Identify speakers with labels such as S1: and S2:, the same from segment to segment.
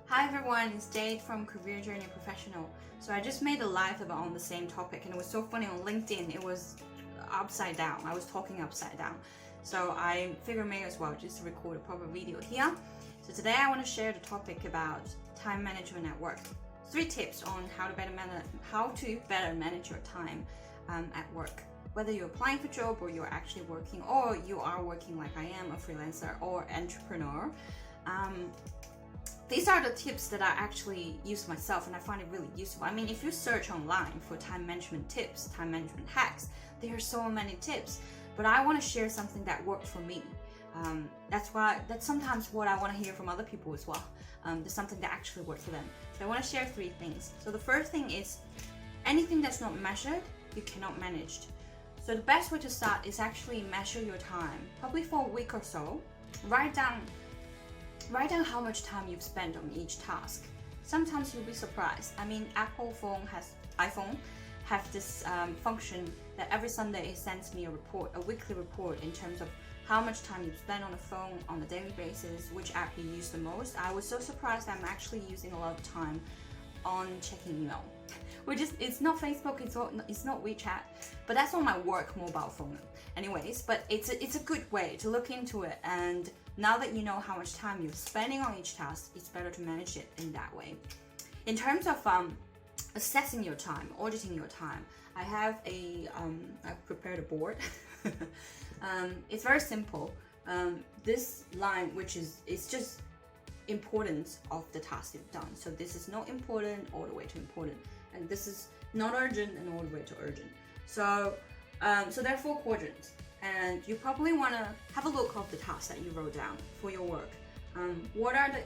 S1: Hi everyone, it's Jade from Career Journey Professional. So I just made a live about on the same topic, and it was so funny on LinkedIn. It was upside down. I was talking upside down. So I figured may as well just record a proper video here. So today I want to share the topic about time management at work. 3 tips on how to better manage your time at work. Whether you're applying for a job or you're actually working, or you are working like I am, a freelancer or entrepreneur. These are the tips that I actually use myself, and I find it really useful. I mean, if you search online for time management tips, time management hacks, there are so many tips, but I want to share something that worked for me. That's sometimes what I want to hear from other people as well. There's something that actually worked for them. So I want to share 3 things. So the first thing is, anything that's not measured, you cannot manage. So the best way to start is actually measure your time, probably for a week or so. Write down how much time you've spent on each task. Sometimes you'll be surprised. I mean, iPhone have this function that every Sunday it sends me a weekly report in terms of how much time you've spent on the phone on a daily basis, which app you use the most. I was so surprised I'm actually using a lot of time on checking email. It's not Facebook, it's not WeChat, but that's on my work mobile phone. Anyways, but it's a good way to look into it, and now that you know how much time you're spending on each task, it's better to manage it in that way. In terms of assessing your time, auditing your time, I've prepared a board. It's very simple. This line, it's just importance of the task you've done. So this is not important all the way to important, and this is not urgent and all the way to urgent. So there are 4 quadrants, and you probably want to have a look of the tasks that you wrote down for your work. What are the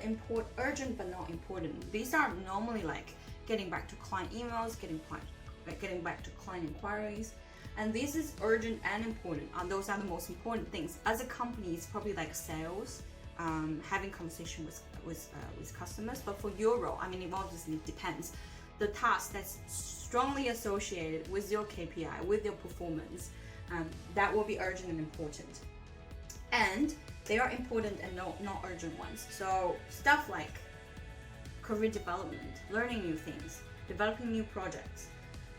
S1: urgent but not important? These are normally like getting back to client emails, getting back to client inquiries, and this is urgent and important. Those are the most important things. As a company, it's probably like sales, having conversation with customers. But for your role, I mean, it obviously depends. The task that's strongly associated with your KPI, with your performance, that will be urgent and important. And they are important and not urgent ones. So stuff like career development, learning new things, developing new projects,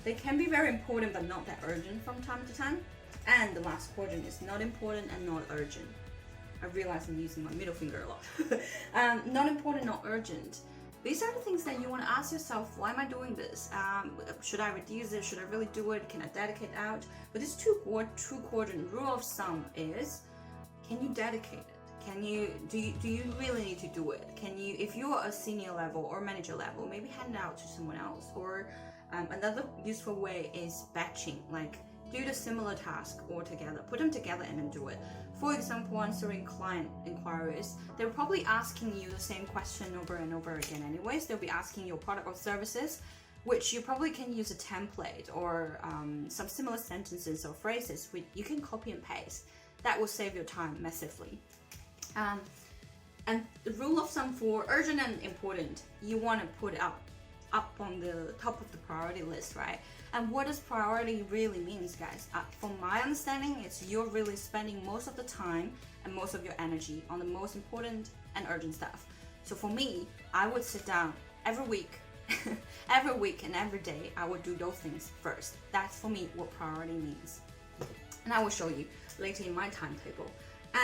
S1: they can be very important but not that urgent from time to time. And the last quadrant is not important and not urgent. I realize I'm using my middle finger a lot. Not important, not urgent. These are the things that you want to ask yourself, why am I doing this? Should I reduce it? Should I really do it? Can I dedicate out? But this 2 quadrant rule of thumb is, can you dedicate it? Do you really need to do it? If you're a senior level or manager level, maybe hand it out to someone else. Or another useful way is batching, like do the similar task all together, put them together and then do it. For example, answering client inquiries, they're probably asking you the same question over and over again anyways. They'll be asking your product or services, which you probably can use a template or some similar sentences or phrases which you can copy and paste. That will save your time massively. And the rule of thumb for urgent and important, you want to put it up on the top of the priority list, right? And what does priority really means, guys? From my understanding, it's you're really spending most of the time and most of your energy on the most important and urgent stuff. So for me, I would sit down every week, every week and every day, I would do those things first. That's for me what priority means. And I will show you later in my timetable.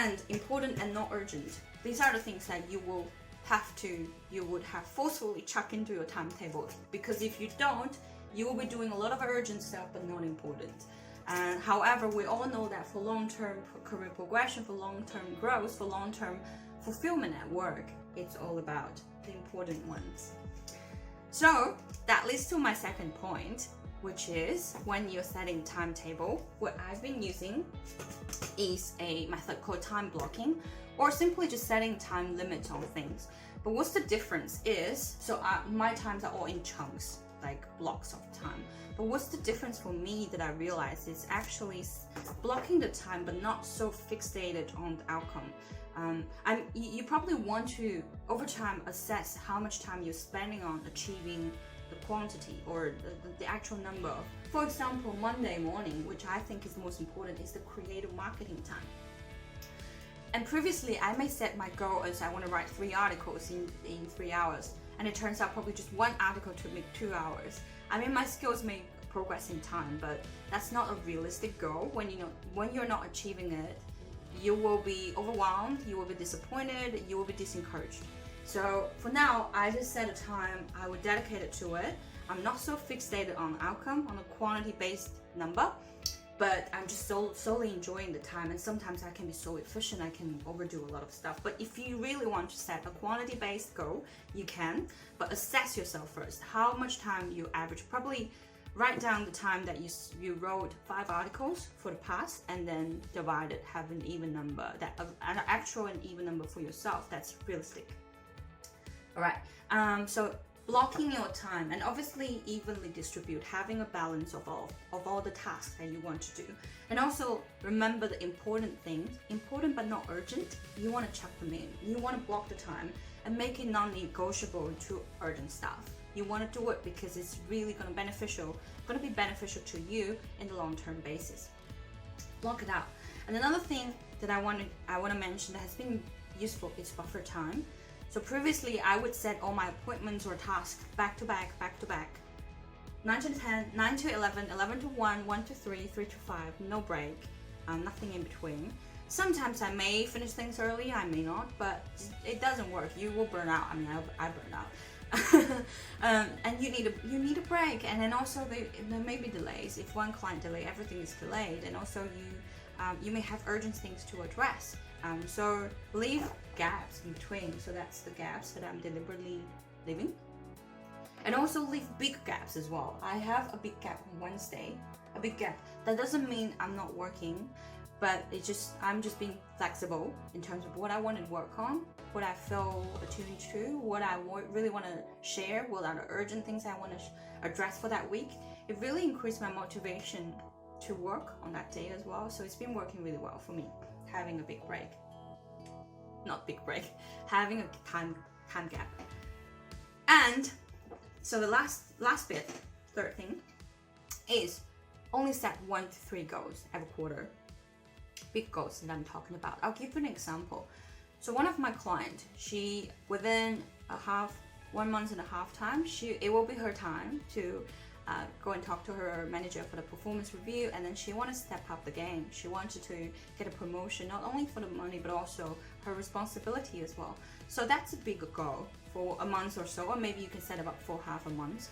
S1: And important and not urgent, these are the things that you would have forcefully chuck into your timetable, because if you don't, you will be doing a lot of urgent stuff but not important. And however, we all know that for long-term career progression, for long-term growth, for long-term fulfillment at work, it's all about the important ones. So that leads to my second point, which is when you're setting timetable, what I've been using is a method called time blocking, or simply just setting time limits on things. But what's the difference is, my times are all in chunks, like blocks of time. But what's the difference for me that I realized is actually blocking the time but not so fixated on the outcome. You probably want to, over time, assess how much time you're spending on achieving the quantity or the actual number. For example, Monday morning, which I think is the most important, is the creative marketing time. And previously, I may set my goal as I want to write 3 articles in 3 hours. And it turns out probably just 1 article took me 2 hours. I mean, my skills may progress in time, but that's not a realistic goal. When you're not achieving it, you will be overwhelmed, you will be disappointed, you will be disencouraged. So for now, I just set a time, I will dedicate it to it. I'm not so fixated on outcome, on a quantity-based number, but I'm just solely enjoying the time. And sometimes I can be so efficient, I can overdo a lot of stuff. But if you really want to set a quantity-based goal, you can, but assess yourself first. How much time you average? Probably write down the time that you wrote 5 articles for the past, and then divide it, have an even number, an actual and even number for yourself. That's realistic. All right. So blocking your time, and obviously evenly distribute, having a balance of all the tasks that you want to do. And also remember the important things, important but not urgent. You want to chuck them in. You want to block the time and make it non-negotiable to urgent stuff. You want to do it because it's really going to be beneficial to you in the long-term basis. Block it out. And another thing that I want to mention that has been useful is buffer time. So previously, I would set all my appointments or tasks back to back, 9 to 10, 9 to 11, 11 to 1, 1 to 3, 3 to 5, no break, nothing in between. Sometimes I may finish things early, I may not, but it doesn't work. You will burn out. I mean, I burn out. And you need a break. And then also there may be delays. If one client delay, everything is delayed. And also you may have urgent things to address. So leave gaps in between. So that's the gaps that I'm deliberately leaving. And also leave big gaps as well. I have a big gap on Wednesday, a big gap. That doesn't mean I'm not working, but I'm just being flexible in terms of what I want to work on, what I feel attuned to, what I really want to share, what are the urgent things I want to address for that week. It really increased my motivation to work on that day as well. So it's been working really well for me, having a big break. Not big break, having a time gap. And so the last bit, third thing, is only set 1 to 3 goals every quarter. Big goals that I'm talking about. I'll give you an example. So one of my clients, she within 1 month and a half time, it will be her time to go and talk to her manager for the performance review, and then she wanted to step up the game. She wanted to get a promotion, not only for the money but also her responsibility as well. So that's a big goal for a month or so, or maybe you can set it up for half a month.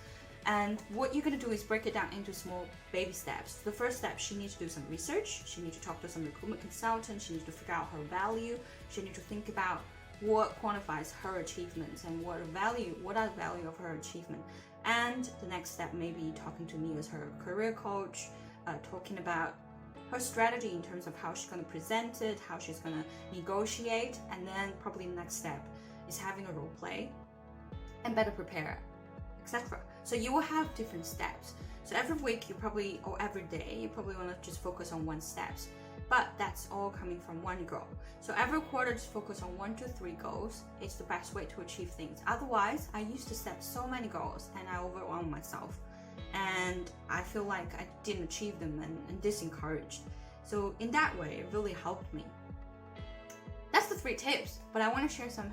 S1: And what you're going to do is break it down into small baby steps. The first step, she needs to do some research. She needs to talk to some recruitment consultants. She needs to figure out her value. She needs to think about what quantifies her achievements and what are the value of her achievement. And the next step may be talking to me as her career coach, talking about her strategy in terms of how she's going to present it, how she's going to negotiate, and then probably the next step is having a role play and better prepare, etc. So you will have different steps. So every week or every day, you probably want to just focus on 1 step. But that's all coming from 1 goal. So every quarter, just focus on 1 to 3 goals. It's the best way to achieve things. Otherwise, I used to set so many goals and I overwhelmed myself. And I feel like I didn't achieve them and disencouraged. So in that way, it really helped me. That's the 3 tips. But I want to share some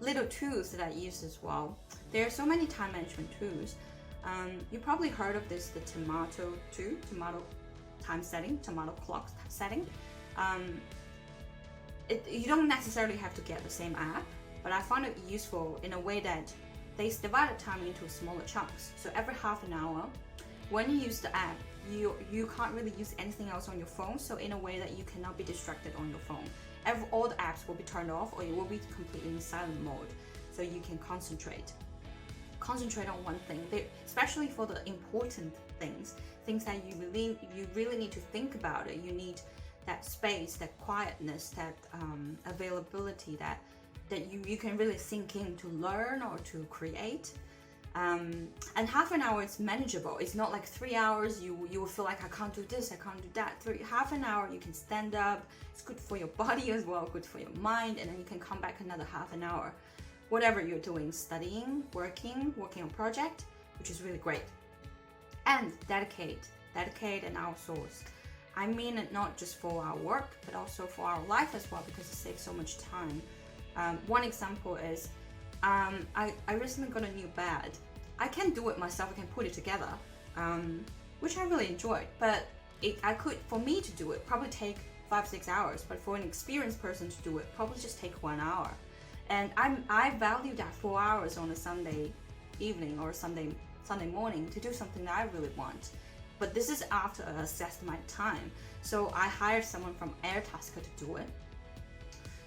S1: little tools that I use as well. There are so many time management tools. You probably heard of this, the tomato time setting, tomato clock setting. You don't necessarily have to get the same app, but I found it useful in a way that they divide the time into smaller chunks. So every half an hour, when you use the app, you can't really use anything else on your phone, so in a way that you cannot be distracted on your phone. All the apps will be turned off, or you will be completely in silent mode, so you can concentrate on one thing, especially for the important things that you really need to think about it. You need that space, that quietness, that availability, that you can really sink in to learn or to create. And half an hour is manageable. It's not like 3 hours you will feel like I can't do this, I can't do that. Half an hour you can stand up. It's good for your body as well, good for your mind, and then you can come back another half an hour. Whatever you're doing, studying, working on project, which is really great. And dedicate and outsource. I mean it not just for our work, but also for our life as well, because it saves so much time. One example is, I recently got a new bed. I can do it myself, I can put it together, which I really enjoyed, but for me to do it, probably take 5-6 hours, but for an experienced person to do it, probably just take 1 hour. And I value that 4 hours on a Sunday evening or Sunday morning to do something that I really want. But this is after I assessed my time. So I hired someone from Airtasker to do it.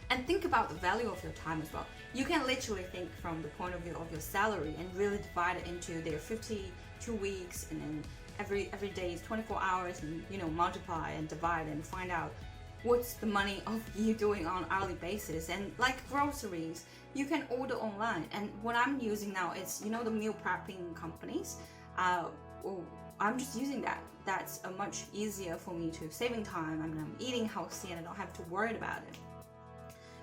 S1: And think about the value of your time as well. You can literally think from the point of view of your salary and really divide it into their 52 weeks, and then every day is 24 hours, and multiply and divide and find out what's the money of you doing on hourly basis. And like groceries, you can order online. And what I'm using now is, the meal prepping companies. I'm just using that. That's a much easier for me to saving time. I mean, I'm eating healthy and I don't have to worry about it.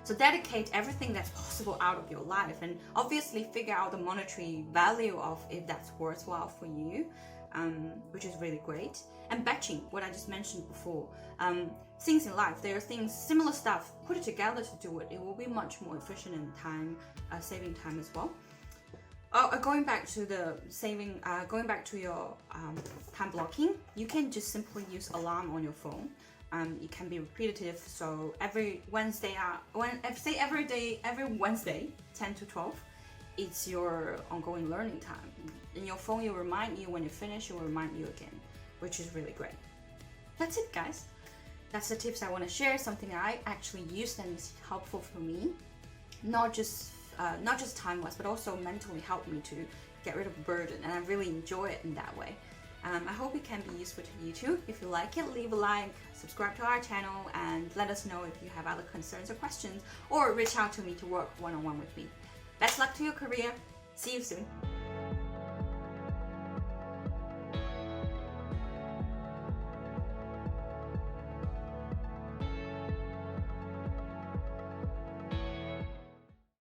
S1: So dedicate everything that's possible out of your life, and obviously figure out the monetary value of if that's worthwhile for you, which is really great. And batching, what I just mentioned before. Things in life, there are things, similar stuff, put it together to do it. It will be much more efficient in time, saving time as well. Going back to your time blocking, you can just simply use alarm on your phone. It can be repetitive, so every Wednesday, every Wednesday, 10 to 12, it's your ongoing learning time. In your phone, will remind you when you finish, it will remind you again, which is really great. That's it, guys. That's the tips I want to share, something I actually used and is helpful for me. Not just time-wise, but also mentally helped me to get rid of burden, and I really enjoy it in that way. I hope it can be useful to you too. If you like it, leave a like, subscribe to our channel, and let us know if you have other concerns or questions, or reach out to me to work one-on-one with me. Best luck to your career. See you soon.